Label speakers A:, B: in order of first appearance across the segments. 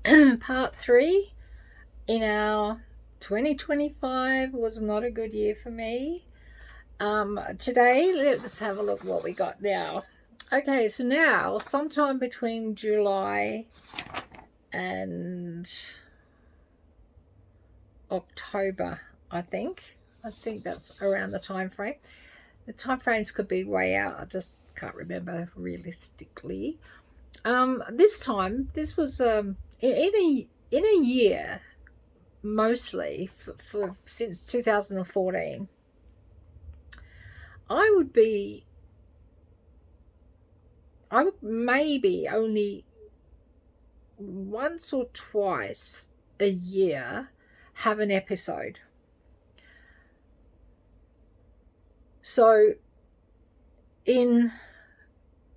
A: Part 3 in our 2025 was not a good year for me. Today, let's have a look what we got now. Okay, so now, sometime between July and October, I think that's around the time frame. The time frames could be way out. I just can't remember realistically. This was in a year, mostly for since 2014. I would maybe only once or twice a year have an episode. So in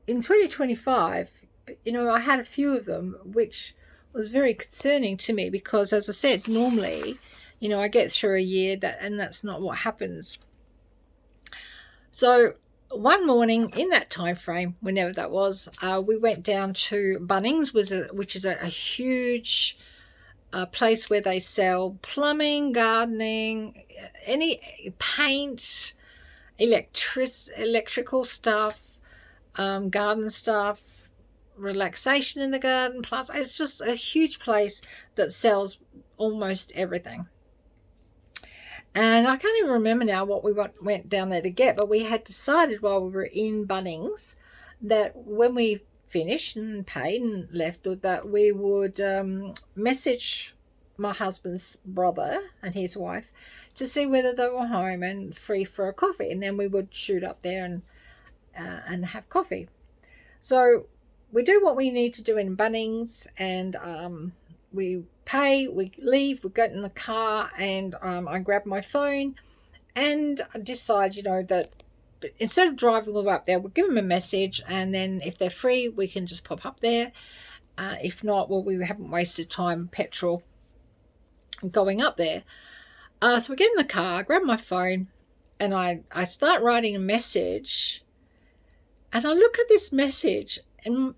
A: 2025, I had a few of them, which was very concerning to me because, as I said, normally, I get through a year and that's not what happens. So one morning in that time frame, whenever that was, we went down to Bunnings, which is a huge place where they sell plumbing, gardening, any paint, electrical stuff, garden stuff, relaxation in the garden, plus it's just a huge place that sells almost everything. And I can't even remember now what we went down there to get, but we had decided while we were in Bunnings that when we finished and paid and left, that we would message my husband's brother and his wife to see whether they were home and free for a coffee, and then we would shoot up there and have coffee. So we do what we need to do in Bunnings, and we pay, we leave, we get in the car, and I grab my phone and I decide, that instead of driving all the way up there, we'll give them a message, and then if they're free, we can just pop up there. If not, well, we haven't wasted time, petrol, going up there. So we get in the car, grab my phone, and I start writing a message, and I look at this message, and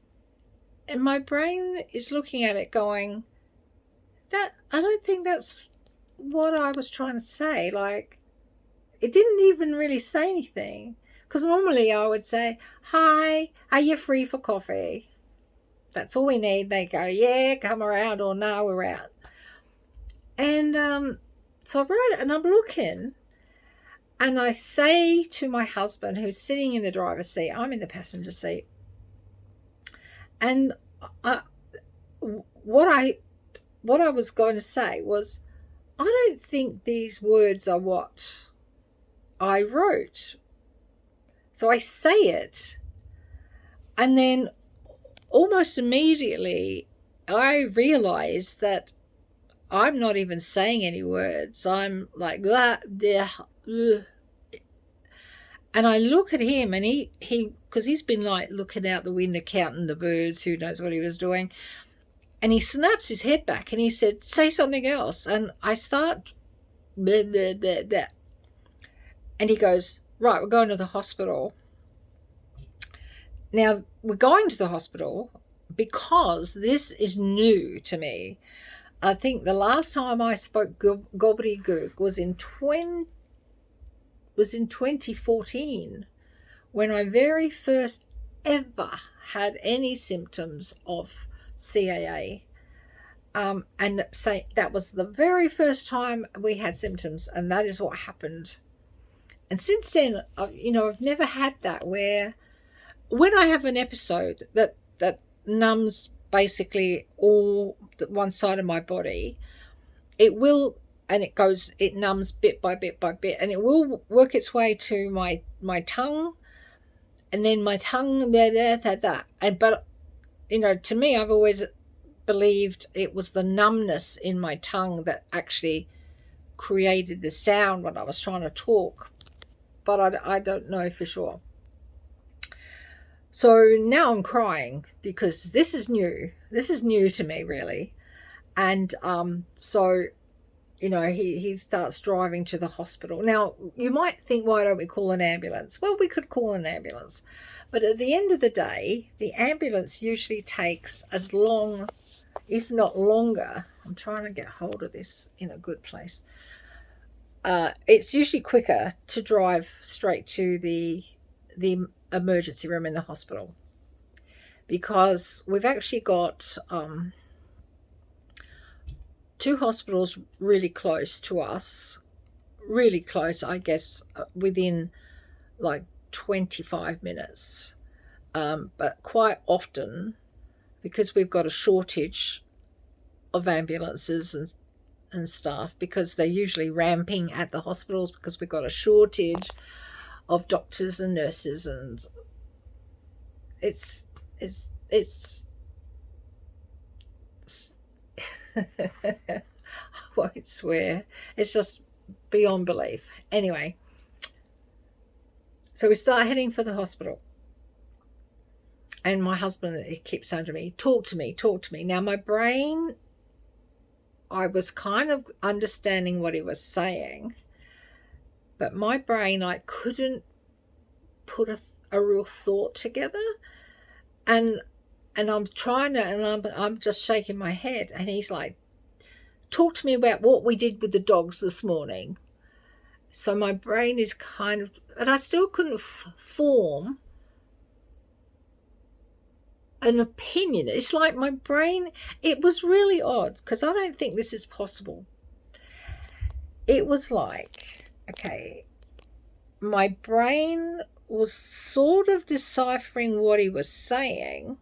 A: my brain is looking at it going, that I don't think that's what I was trying to say. Like, it didn't even really say anything, because normally I would say, hi, are you free for coffee? That's all we need. They go, yeah, come around, or no, we're out. And so I wrote it, and I'm looking, and I say to my husband, who's sitting in the driver's seat, I'm in the passenger seat, and what I was going to say was, I don't think these words are what I wrote. So I say it, and then almost immediately I realize that I'm not even saying any words. I'm like, and I look at him, and he because he's been like looking out the window counting the birds, who knows what he was doing. And he snaps his head back and he said, say something else. And I start, blah, blah, blah, blah. And he goes, right, we're going to the hospital. Now, we're going to the hospital because this is new to me. I think the last time I spoke gobbledygook was in 2014, when I very first ever had any symptoms of C.A.A. And say that was the very first time we had symptoms, and that is what happened. And since then, I've never had that, where when I have an episode that numbs basically all one side of my body, it will, and it numbs bit by bit by bit, and it will work its way to my tongue, and then my tongue, but to me, I've always believed it was the numbness in my tongue that actually created the sound when I was trying to talk, but I don't know for sure. So now I'm crying because this is new to me, really. And so he starts driving to the hospital. Now, you might think, why don't we call an ambulance? Well, we could call an ambulance, but at the end of the day, the ambulance usually takes as long if not longer. I'm trying to get hold of this in a good place. It's usually quicker to drive straight to the emergency room in the hospital, because we've actually got two hospitals really close to us, really close, I guess, within like 25 minutes. But quite often, because we've got a shortage of ambulances and staff, because they're usually ramping at the hospitals because we've got a shortage of doctors and nurses, and it's I won't swear, it's just beyond belief. Anyway, so we start heading for the hospital, and my husband, he keeps saying to me, talk to me, talk to me. Now my brain, I was kind of understanding what he was saying, but my brain, like, couldn't put a real thought together. And I'm trying to, and I'm just shaking my head, and he's like, talk to me about what we did with the dogs this morning. So my brain is kind of, and I still couldn't form an opinion. It's like my brain, it was really odd, because I don't think this is possible. It was like, okay, my brain was sort of deciphering what he was saying,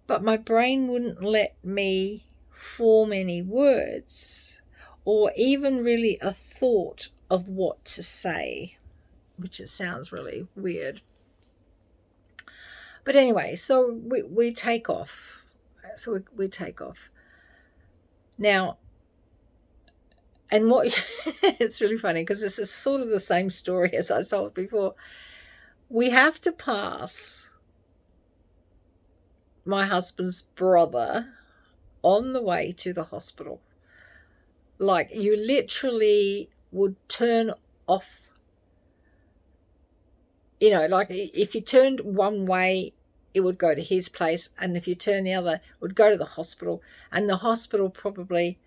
A: but my brain wouldn't let me form any words or even really a thought of what to say, which it sounds really weird. But anyway, so we take off. So we take off. Now, and what it's really funny, because this is sort of the same story as I told before. We have to pass my husband's brother on the way to the hospital. Like, you literally would turn off, you know, like if you turned one way, it would go to his place, and if you turn the other, it would go to the hospital, and the hospital probably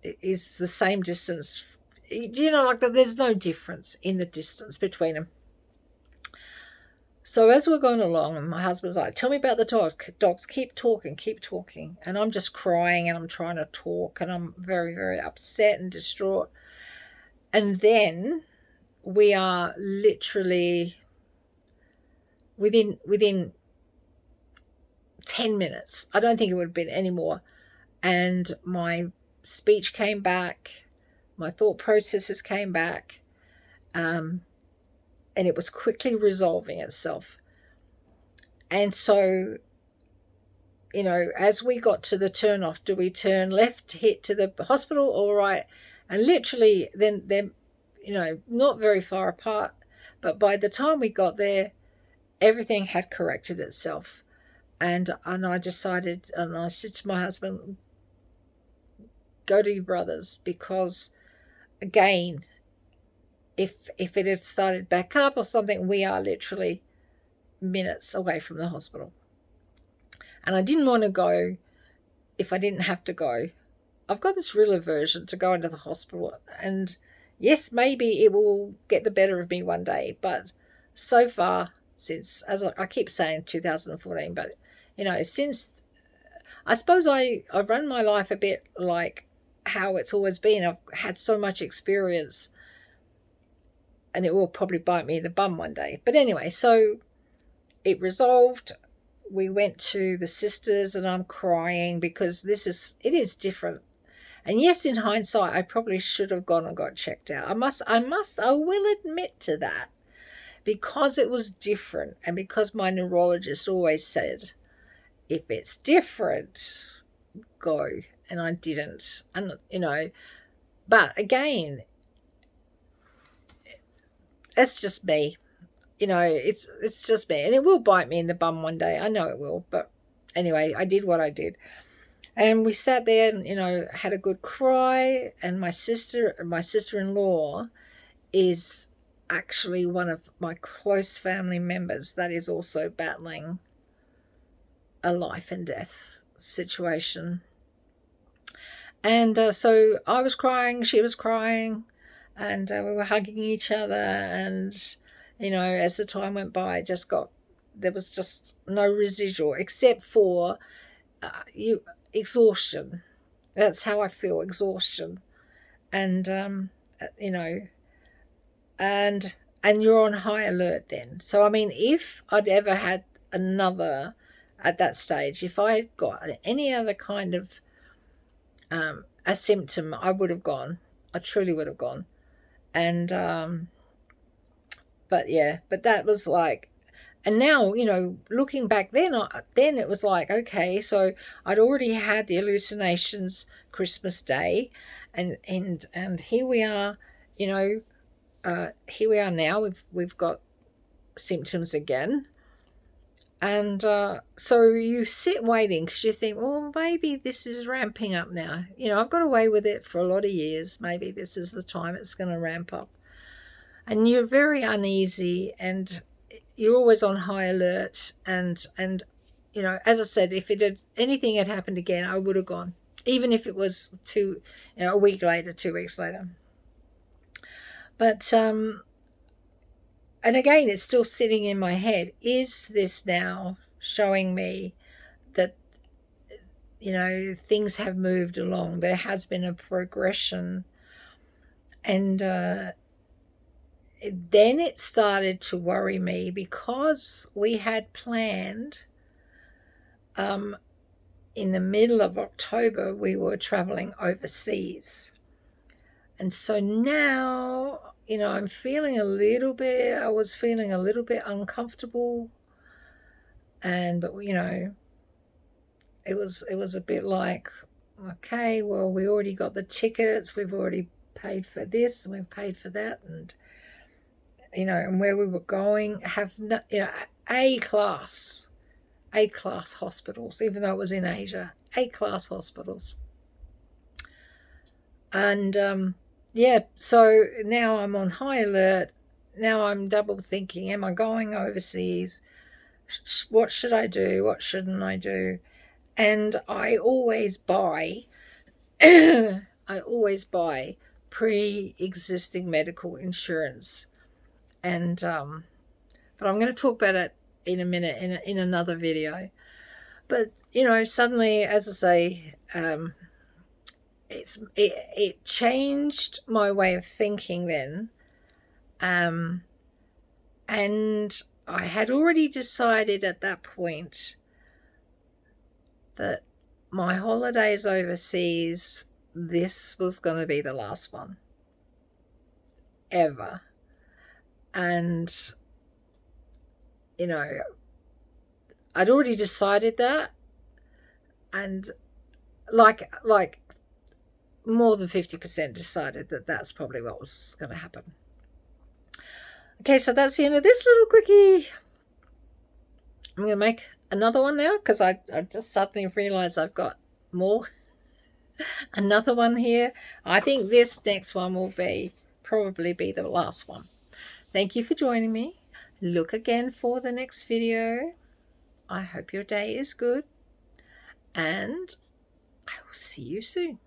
A: is the same distance. You know, like, there's no difference in the distance between them. So as we're going along, and my husband's like, tell me about the dogs, keep talking. And I'm just crying, and I'm trying to talk, and I'm very, very upset and distraught. And then we are literally within 10 minutes. I don't think it would have been any more. And my speech came back, my thought processes came back, and it was quickly resolving itself. And so, you know, as we got to the turn off, do we turn left to hit to the hospital or right? And literally then, you know, not very far apart, but by the time we got there, everything had corrected itself. And I decided, and I said to my husband, go to your brother's, because again, if it had started back up or something, we are literally minutes away from the hospital. And I didn't want to go if I didn't have to go. I've got this real aversion to going to the hospital, and yes, maybe it will get the better of me one day, but so far, since, as I keep saying, 2014, but, you know, since, I suppose I run my life a bit like how it's always been. I've had so much experience, and it will probably bite me in the bum one day. But anyway, so it resolved. We went to the sisters, and I'm crying because it is different. And yes, in hindsight, I probably should have gone and got checked out. I will admit to that, because it was different, and because my neurologist always said, if it's different, go. And I didn't. And, you know, but again, it's just me. You know, it's just me, and it will bite me in the bum one day. I know it will. But anyway, I did what I did. And we sat there and, you know, had a good cry. And my sister-in-law is actually one of my close family members that is also battling a life and death situation. And so I was crying, she was crying, and we were hugging each other. And, you know, as the time went by, there was just no residual except for exhaustion. That's how I feel, exhaustion. And, you know, and you're on high alert then. So, I mean, if I'd ever had another, at that stage, if I had got any other kind of a symptom, I would have gone. I truly would have gone. And but yeah, but that was like, and now, you know, looking back then, then it was like, okay, so I'd already had the hallucinations Christmas Day, and here we are, you know, here we are now. We've got symptoms again. And so you sit waiting because you think, well, maybe this is ramping up now. You know, I've got away with it for a lot of years. Maybe this is the time it's going to ramp up. And you're very uneasy, and you're always on high alert. And you know, as I said, if anything had happened again, I would have gone, even if it was a week later, 2 weeks later. But and again, it's still sitting in my head. Is this now showing me that, you know, things have moved along? There has been a progression. And then it started to worry me because we had planned, in the middle of October, we were traveling overseas. And so now, you know, I was feeling a little bit uncomfortable. But, you know, it was a bit like, okay, well, we already got the tickets. We've already paid for this and we've paid for that. And, you know, and where we were going have, you know, A-class hospitals, even though it was in Asia, A-class hospitals. And, yeah, so now I'm on high alert. Now I'm double thinking, am I going overseas? What should I do? What shouldn't I do? And I always buy pre-existing medical insurance. And but I'm going to talk about it in a minute in another video. But, you know, suddenly, as I say, it changed my way of thinking then. And I had already decided at that point that my holidays overseas, this was going to be the last one ever. And, you know, I'd already decided that, and like more than 50% decided that that's probably what was going to happen. Okay, so that's the end of this little quickie. I'm going to make another one now because I just suddenly realized I've got more. Another one here. I think this next one will probably be the last one. Thank you for joining me. Look again for the next video. I hope your day is good, and I will see you soon.